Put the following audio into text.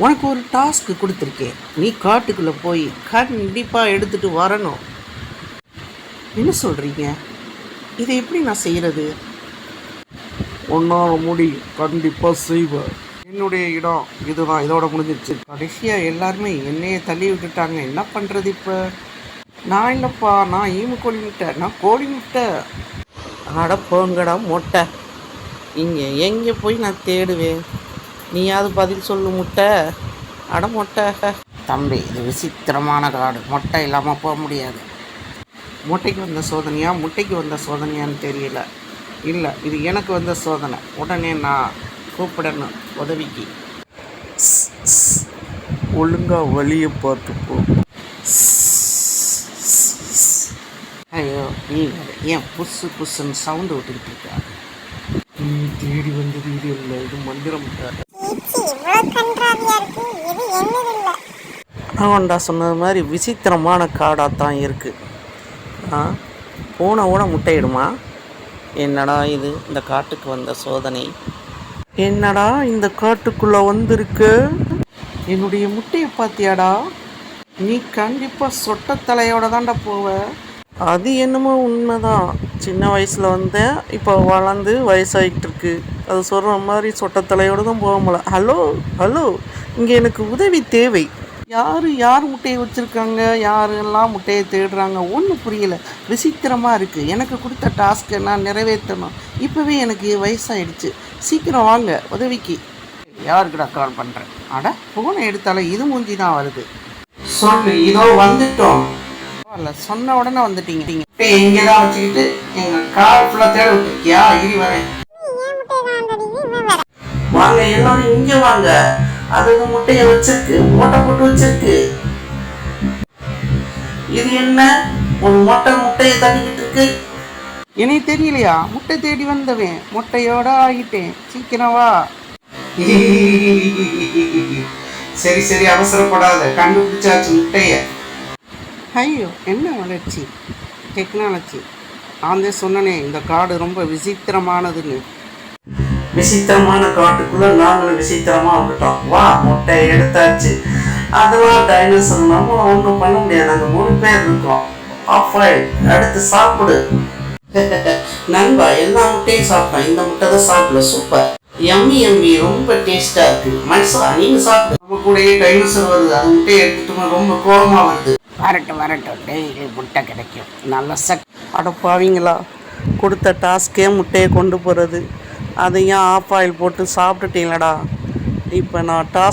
உனக்கு ஒரு டாஸ்க்கு கொடுத்துருக்கேன், நீ காட்டுக்குள்ளே போய் கண்டிப்பாக எடுத்துகிட்டு வரணும். என்ன சொல்கிறீங்க? இதை எப்படி நான் செய்கிறது? ஒன்றால் முடியும், கண்டிப்பாக செய்வேன். என்னுடைய இடம் இதுதான், இதோட முடிஞ்சிருச்சு. கடைசியாக எல்லாருமே என்னையே தள்ளி விட்டுட்டாங்க. என்ன பண்ணுறது இப்போ? நான் இல்லைப்பா, நான் கோழி முட்டை, நான் கோழி முட்டை. அட போங்கடா மொட்டை, இங்கே எங்கே போய் நான் தேடுவேன்? நீயாவது பதில் சொல்லு முட்டை. அட மொட்டை. தம்பி, இது விசித்திரமான காடு, மொட்டை இல்லாமல் போக முடியாது. மொட்டைக்கு வந்த சோதனையா முட்டைக்கு வந்த சோதனையான்னு தெரியல. இல்லை, இது எனக்கு வந்த சோதனை. உடனே நான் கூப்பிடணும் உதவிக்கு. ஒழுங்காக வழியை பார்த்துப்போ. ஐயோ, நீ ஏன் புஸ்ஸு புஸ்ஸுன்னு சவுண்டு விட்டுக்கிட்டு இருக்கா? நீ தேடி வந்தது இது இல்லை, இது மந்திரம். ஆண்டா சொன்னது மாதிரி விசித்திரமான காடாக தான் இருக்குது. பூனை கூட முட்டையிடுமா? என்னடா இது, இந்த காட்டுக்கு வந்த சோதனை? என்னடா இந்த காட்டுக்குள்ளே வந்திருக்கு? என்னுடைய முட்டையை பார்த்தியாடா? நீ கண்டிப்பாக சொட்டத்தலையோட தாண்டா போவ. அது என்னமோ உண்மைதான். சின்ன வயசில் வந்தேன், இப்போ வளர்ந்து வயசாகிட்டு இருக்கு. அது சொல்கிற மாதிரி சொட்டத்தலையோடு தான் போக முடியல. ஹலோ ஹலோ, இங்கே எனக்கு உதவி தேவை. யார் முட்டையை வச்சுருக்காங்க, யாரெல்லாம் முட்டையை தேடுறாங்க, ஒன்றும் புரியலை. விசித்திரமாக இருக்குது. எனக்கு கொடுத்த டாஸ்க்கை நான் நிறைவேற்றணும். இப்போவே எனக்கு வயசாகிடுச்சு. சீக்கிரம் வாங்க உதவிக்கு. யாருக்குடா கால் பண்ணுறேன்? அட, ஃபோனை எடுத்தாலே இது மூஞ்சி தான் வருது. சொல்லு, இதோ வந்துட்டோம். இல்லை, சொன்ன உடனே வந்துட்டீங்க. இங்கே தான் வச்சுக்கிட்டு எங்கள் கால் ஃபுல்லாக தேட விட்டுருக்கியா? இடி வரேன். வாங்க எல்லாரும் இங்கே வாங்க. அது முட்டையை வச்சிருக்கு, மூட்டை போட்டு வச்சிருக்கு. இது என்ன, ஒரு முட்டையை தட்டிக்கிட்டு இருக்கு. எனக்கு தெரியலையா? முட்டை தேடி வந்தவன் முட்டையோட ஆகிட்டேன். சீக்கிரம் வா. சரி சரி, அவசரப்படாத, கண்டுபிடிச்சாச்சு முட்டைய. ஐயோ, என்ன வளர்ச்சி, டெக்னாலஜி. நான் தான் சொன்னனே, இந்த காடு ரொம்ப விசித்திரமானதுன்னு. விசித்திரமான காட்டுக்குள்ள நாங்களும் விசித்திரமா வந்துட்டோம். வா, முட்டை எடுத்தாச்சு. அதெல்லாம் டைனோசர், நம்ம ஒன்றும் பண்ண முடியாது. நாங்கள் 3 பேர் இருக்கோம். ஆஃப் ஆயில் எடுத்து சாப்பிடு. நண்பா, எல்லா முட்டையும் சாப்பிட்டோம், இந்த முட்டை தான் சாப்பிடல. சூப்பர், எம்மி எம்மி, ரொம்ப டேஸ்டா இருக்கு. மனுஷா, நீங்க சாப்பிடு. நம்ம கூடயே டைனோசர் வருது, அது முட்டையை எடுத்துட்டு ரொம்ப கோபமா வருது. வரட்டும், டெய்லி முட்டை கிடைக்கும். நல்ல அடப்பாவீங்களா, கொடுத்த டாஸ்கே முட்டையை கொண்டு போகிறது. அதையும் ஆஃப் ஆயில் போட்டு சாப்பிட்டுட்டீங்களடா. இப்போ நான் டாஸ்க்